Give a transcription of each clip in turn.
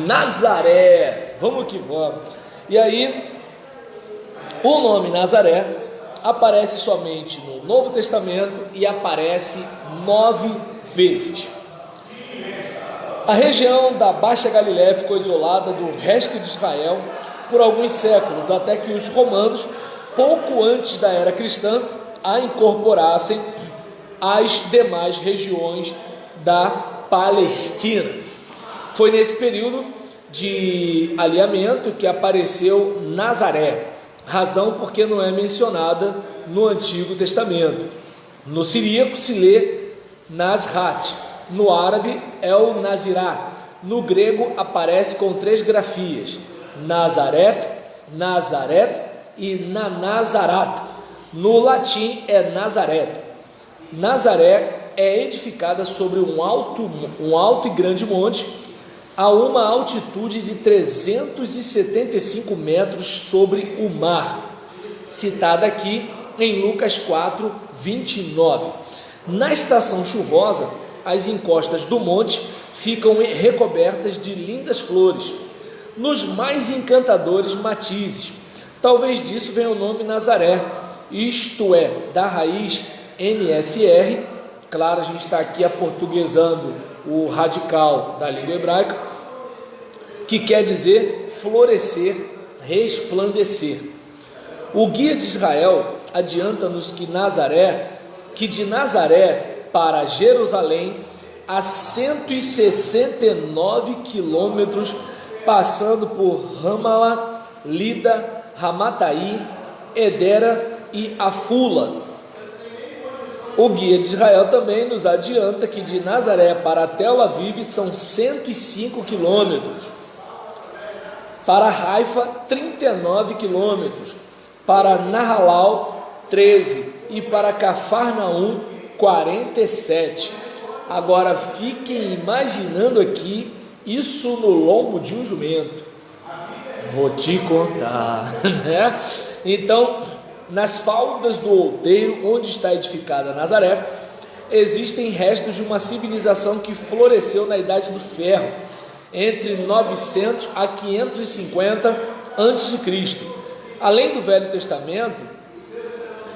Nazaré, vamos que vamos. E aí, o nome Nazaré aparece somente no Novo Testamento e aparece 9 vezes. A região da Baixa Galiléia ficou isolada do resto de Israel por alguns séculos, até que os romanos, pouco antes da era cristã, a incorporassem às demais regiões da Palestina. Foi nesse período de alinhamento que apareceu Nazaré, razão porque não é mencionada no Antigo Testamento. No siríaco se lê Nazrat, no árabe é o Nazirá, no grego aparece com 3 grafias, Nazaret, Nazaret e Nazarat, no latim é Nazaret. Nazaré é edificada sobre um alto e grande monte, a uma altitude de 375 metros sobre o mar, citada aqui em Lucas 4, 29. Na estação chuvosa, as encostas do monte ficam recobertas de lindas flores, nos mais encantadores matizes. Talvez disso venha o nome Nazaré, isto é, da raiz NSR, claro, a gente está aqui aportuguesando o radical da língua hebraica, que quer dizer florescer, resplandecer. O Guia de Israel adianta-nos que de Nazaré para Jerusalém, a 169 quilômetros, passando por Ramallah, Lida, Ramataí, Edera e Afula. O Guia de Israel também nos adianta que de Nazaré para Tel Aviv são 105 quilômetros, para Haifa 39 quilômetros, para Nahalal 13 e para Cafarnaum 47. Agora fiquem imaginando aqui isso no lombo de um jumento. Vou te contar, né? Então, nas faldas do outeiro onde está edificada Nazaré, existem restos de uma civilização que floresceu na Idade do Ferro, entre 900 a 550 a.C. Além do Velho Testamento,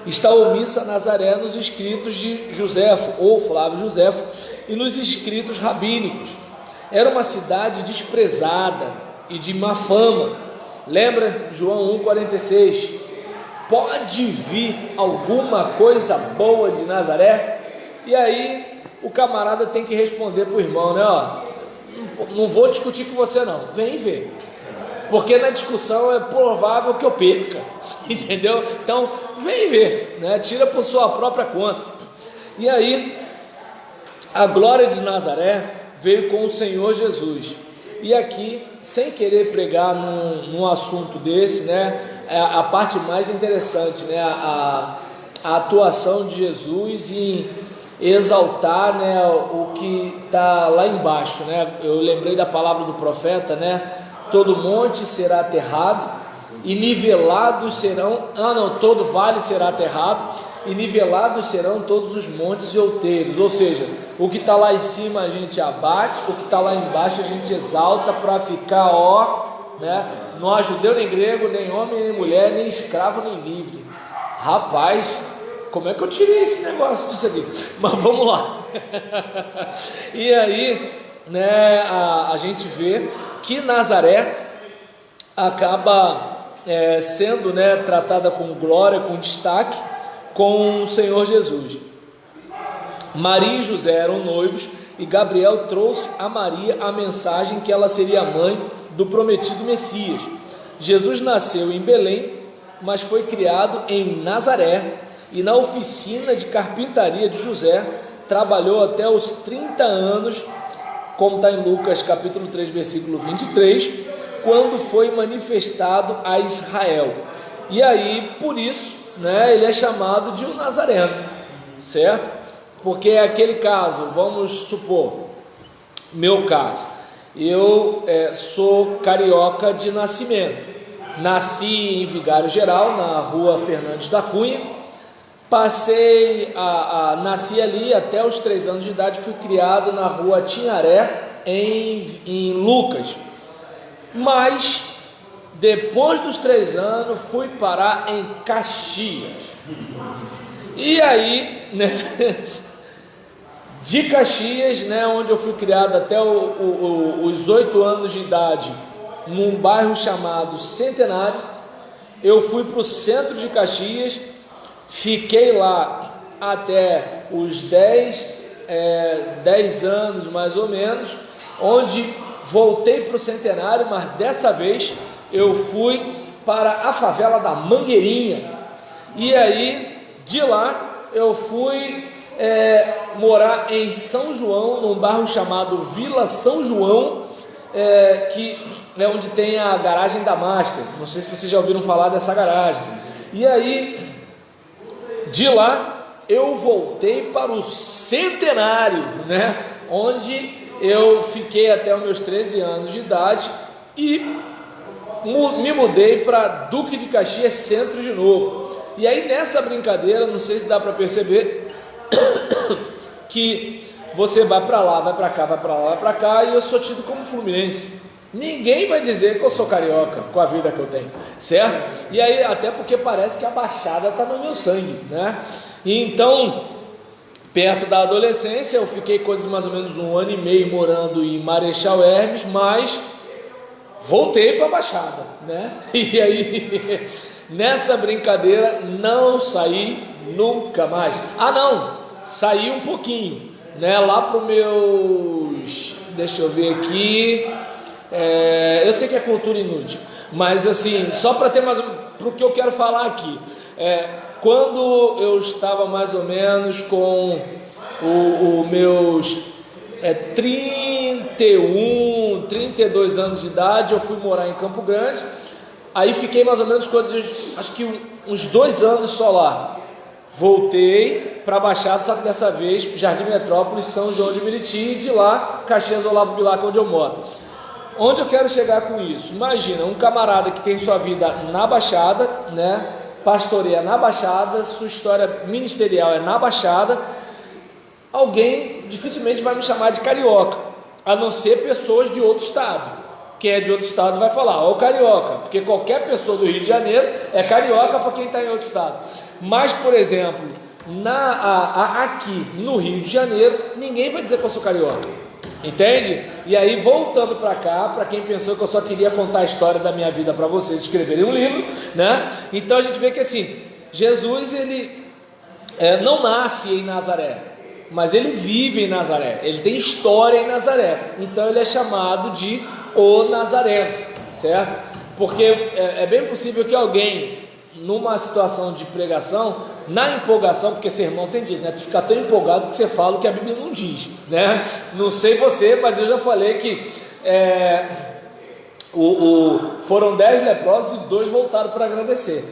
está omissa Nazaré nos escritos de Joséfo ou Flávio Joséfo e nos escritos rabínicos. Era uma cidade desprezada e de má fama. Lembra João 1,46? Pode vir alguma coisa boa de Nazaré? E aí o camarada tem que responder para o irmão, né? Ó, não vou discutir com você não, vem ver, porque na discussão é provável que eu perca, entendeu? Então vem ver, né? Tira por sua própria conta. E aí a glória de Nazaré veio com o Senhor Jesus. E aqui, sem querer pregar num assunto desse, né, é a parte mais interessante, né, a atuação de Jesus em exaltar, né, o que está lá embaixo, né? Eu lembrei da palavra do profeta, né? Todo monte será aterrado e nivelados serão, todo vale será aterrado e nivelados serão todos os montes e outeiros. Ou seja, o que está lá em cima a gente abate, o que está lá embaixo a gente exalta para ficar, né? Não há judeu nem grego, nem homem nem mulher, nem escravo nem livre. Rapaz, como é que eu tirei esse negócio disso aqui? Mas vamos lá. E aí, né, a gente vê que Nazaré acaba sendo, né, tratada com glória, com destaque, com o Senhor Jesus. Maria e José eram noivos e Gabriel trouxe a Maria a mensagem que ela seria mãe do prometido Messias. Jesus nasceu em Belém, mas foi criado em Nazaré e na oficina de carpintaria de José trabalhou até os 30 anos, como está em Lucas capítulo 3, versículo 23, quando foi manifestado a Israel. E aí, por isso, né, ele é chamado de um nazareno, certo? Porque é aquele caso, vamos supor, meu caso, eu sou carioca de nascimento, nasci em Vigário Geral, na rua Fernandes da Cunha, nasci ali até os 3 anos de idade, fui criado na rua Tinharé, em Lucas. Mas, depois dos 3 anos, fui parar em Caxias. E aí, né, de Caxias, né, onde eu fui criado até os 8 anos de idade, num bairro chamado Centenário, eu fui para o centro de Caxias, fiquei lá até os 10 anos mais ou menos, onde voltei para o Centenário, mas dessa vez eu fui para a favela da Mangueirinha. E aí, de lá, eu fui morar em São João, num bairro chamado Vila São João, que é onde tem a garagem da Master. Não sei se vocês já ouviram falar dessa garagem. E aí, de lá, eu voltei para o Centenário, né? Onde eu fiquei até os meus 13 anos de idade e me mudei para Duque de Caxias Centro de novo. E aí, nessa brincadeira, não sei se dá para perceber que você vai para lá, vai para cá, vai para lá, vai para cá, e eu sou tido como fluminense. Ninguém vai dizer que eu sou carioca com a vida que eu tenho, certo? E aí, até porque parece que a Baixada está no meu sangue, né? E então, perto da adolescência, eu fiquei coisas mais ou menos 1 ano e meio morando em Marechal Hermes, mas voltei para a Baixada, né? E aí, nessa brincadeira, não saí nunca mais. Ah, não, saí um pouquinho, né? Lá para os meus, deixa eu ver aqui, eu sei que é cultura inútil, mas assim, só para ter mais, para o que eu quero falar aqui, quando eu estava mais ou menos com os meus 31, 32 anos de idade, eu fui morar em Campo Grande. Aí fiquei mais ou menos coisas, acho que uns 2 anos só lá. Voltei para Baixada, só que dessa vez Jardim Metrópolis, São João de Meriti, e de lá Caxias Olavo Bilac, onde eu moro. Onde eu quero chegar com isso? Imagina um camarada que tem sua vida na Baixada, né? Pastoreia na Baixada, sua história ministerial é na Baixada. Alguém dificilmente vai me chamar de carioca, a não ser pessoas de outro estado. Quem é de outro estado vai falar, ó, o carioca, porque qualquer pessoa do Rio de Janeiro é carioca para quem está em outro estado. Mas, por exemplo, aqui no Rio de Janeiro, ninguém vai dizer que eu sou carioca, entende? E aí, voltando para cá, para quem pensou que eu só queria contar a história da minha vida para vocês escreverem um livro, né? Então a gente vê que assim, Jesus, ele não nasce em Nazaré, mas ele vive em Nazaré, ele tem história em Nazaré, então ele é chamado de o Nazareno, certo? Porque é bem possível que alguém, numa situação de pregação, na empolgação, porque sermão tem disso, né? Tu fica tão empolgado que você fala o que a Bíblia não diz, né? Não sei você, mas eu já falei que foram 10 leprosos e 2 voltaram para agradecer.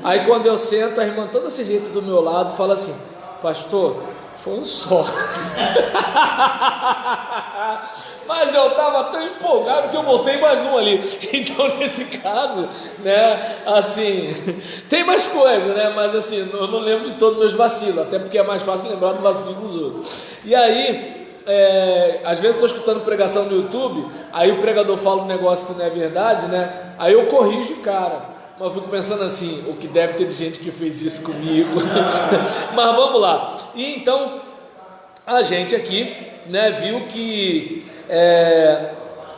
Aí quando eu sento, a irmã toda desse jeito do meu lado fala assim, pastor, foi um só. Mas eu estava tão empolgado que eu botei mais um ali. Então, nesse caso, né, assim, tem mais coisa, né, mas assim, eu não lembro de todos os meus vacilos, até porque é mais fácil lembrar do vacilo dos outros. E aí, às vezes estou escutando pregação no YouTube, aí o pregador fala um negócio que não é verdade, né, aí eu corrijo o cara. Mas eu fico pensando assim, o que deve ter de gente que fez isso comigo. Mas vamos lá. E então, a gente aqui, né, viu que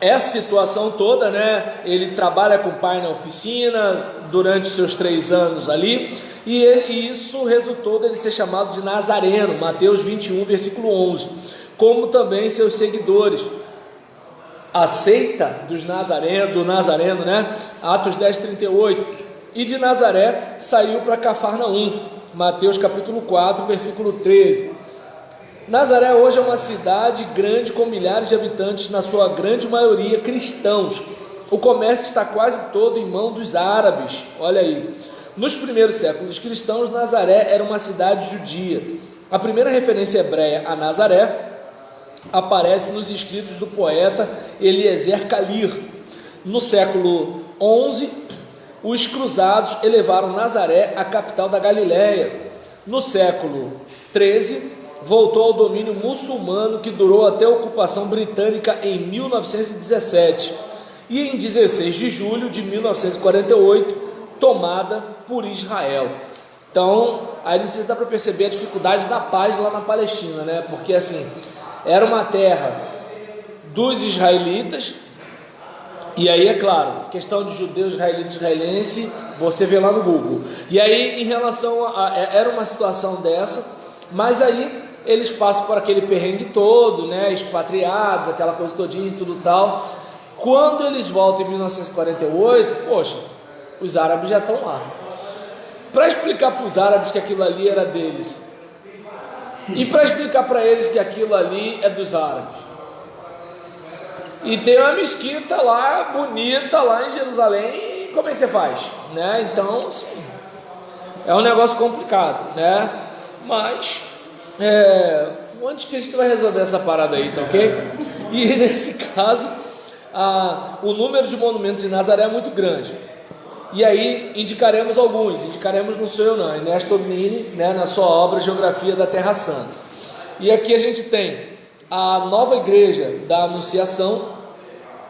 essa situação toda, né, ele trabalha com o pai na oficina durante os seus 3 anos ali, e isso resultou dele ser chamado de Nazareno, Mateus 21, versículo 11, como também seus seguidores, a seita do Nazareno, né, Atos 10, 38, e de Nazaré saiu para Cafarnaum, Mateus capítulo 4, versículo 13, Nazaré hoje é uma cidade grande com milhares de habitantes, na sua grande maioria cristãos. O comércio está quase todo em mão dos árabes. Olha aí. Nos primeiros séculos cristãos, Nazaré era uma cidade judia. A primeira referência hebreia a Nazaré aparece nos escritos do poeta Eliezer Kalir. No século XI, os cruzados elevaram Nazaré à capital da Galiléia. No século XIII, voltou ao domínio muçulmano, que durou até a ocupação britânica em 1917. e em 16 de julho de 1948, tomada por Israel. Então, aí você dá para perceber a dificuldade da paz lá na Palestina, né? Porque assim, era uma terra dos israelitas, e aí é claro, questão de judeus, israelita, israelense, você vê lá no Google. E aí, em relação era uma situação dessa, mas aí eles passam por aquele perrengue todo, né? Expatriados, aquela coisa todinha e tudo tal. Quando eles voltam em 1948, poxa, os árabes já estão lá. Para explicar para os árabes que aquilo ali era deles, e para explicar para eles que aquilo ali é dos árabes, e tem uma mesquita lá, bonita, lá em Jerusalém, e como é que você faz? Né? Então, sim, é um negócio complicado, né? Mas, o anticristo vai resolver essa parada aí, tá ok? E nesse caso, o número de monumentos em Nazaré é muito grande. E aí, indicaremos alguns, não sou eu não, Ernesto Mini, né, na sua obra Geografia da Terra Santa. E aqui a gente tem a nova igreja da Anunciação,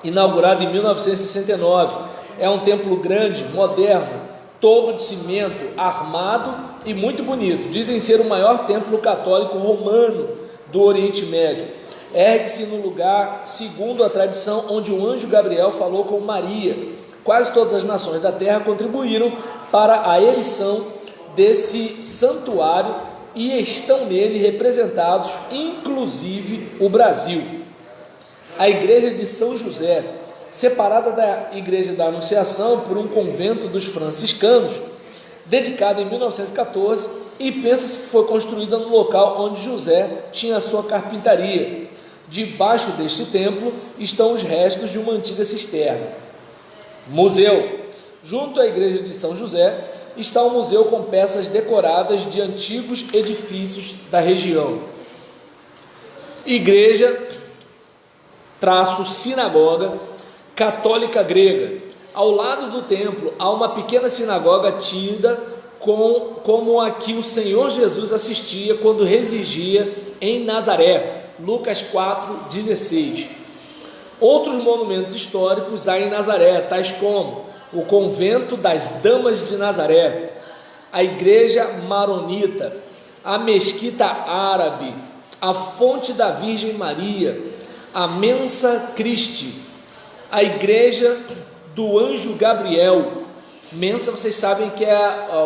inaugurada em 1969, é um templo grande, moderno, todo de cimento, armado e muito bonito. Dizem ser o maior templo católico romano do Oriente Médio. Ergue-se no lugar, segundo a tradição, onde o anjo Gabriel falou com Maria. Quase todas as nações da terra contribuíram para a erição desse santuário e estão nele representados, inclusive o Brasil. A igreja de São José, separada da igreja da Anunciação por um convento dos franciscanos, dedicada em 1914, e pensa-se que foi construída no local onde José tinha a sua carpintaria. Debaixo deste templo estão os restos de uma antiga cisterna. Museu. Junto à igreja de São José está um museu com peças decoradas de antigos edifícios da região. Igreja sinagoga católica grega. Ao lado do templo há uma pequena sinagoga tida como a que o Senhor Jesus assistia quando residia em Nazaré. Lucas 4,16. Outros monumentos históricos há em Nazaré, tais como o convento das Damas de Nazaré, a igreja maronita, a mesquita árabe, a fonte da Virgem Maria, a Mensa Christi, a igreja do anjo Gabriel. Mensa, vocês sabem que é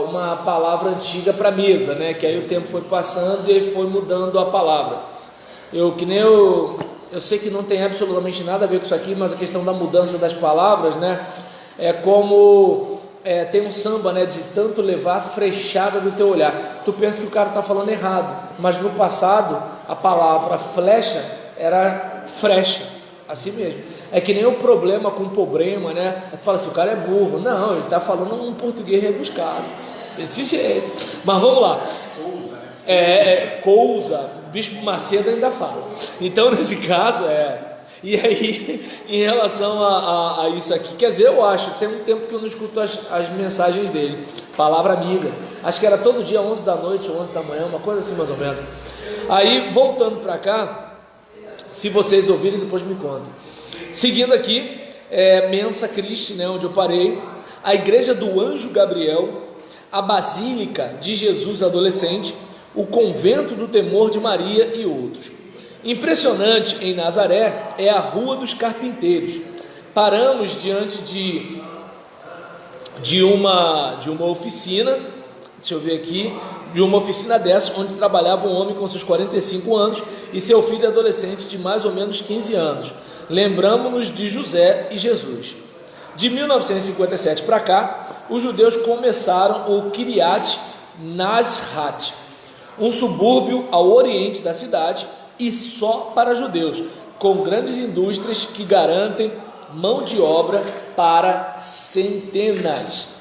uma palavra antiga para mesa, né? Que aí o tempo foi passando e foi mudando a palavra. Eu sei que não tem absolutamente nada a ver com isso aqui, mas a questão da mudança das palavras, né? É como tem um samba, né? De tanto levar a frechada do teu olhar. Tu pensa que o cara está falando errado, mas no passado a palavra flecha era frecha, assim mesmo. É que nem o problema com problema, né? Tu fala assim, o cara é burro. Não, ele está falando um português rebuscado, desse jeito. Mas vamos lá. Cousa, o Bispo Macedo ainda fala. Então, nesse caso, E aí, em relação a isso aqui, quer dizer, eu acho, tem um tempo que eu não escuto as mensagens dele. Palavra amiga. Acho que era todo dia, 11 da noite, 11 da manhã, uma coisa assim mais ou menos. Aí, voltando para cá, se vocês ouvirem, depois me contem. Seguindo aqui, Mensa Christi, né, onde eu parei, a igreja do Anjo Gabriel, a Basílica de Jesus Adolescente, o Convento do Temor de Maria e outros. Impressionante em Nazaré é a Rua dos Carpinteiros. Paramos diante de uma oficina, deixa eu ver aqui, de uma oficina dessa, onde trabalhava um homem com seus 45 anos e seu filho adolescente de mais ou menos 15 anos. Lembramos-nos de José e Jesus. De 1957 para cá, os judeus começaram o Kiryat Nazrat, um subúrbio ao oriente da cidade e só para judeus, com grandes indústrias que garantem mão de obra para centenas.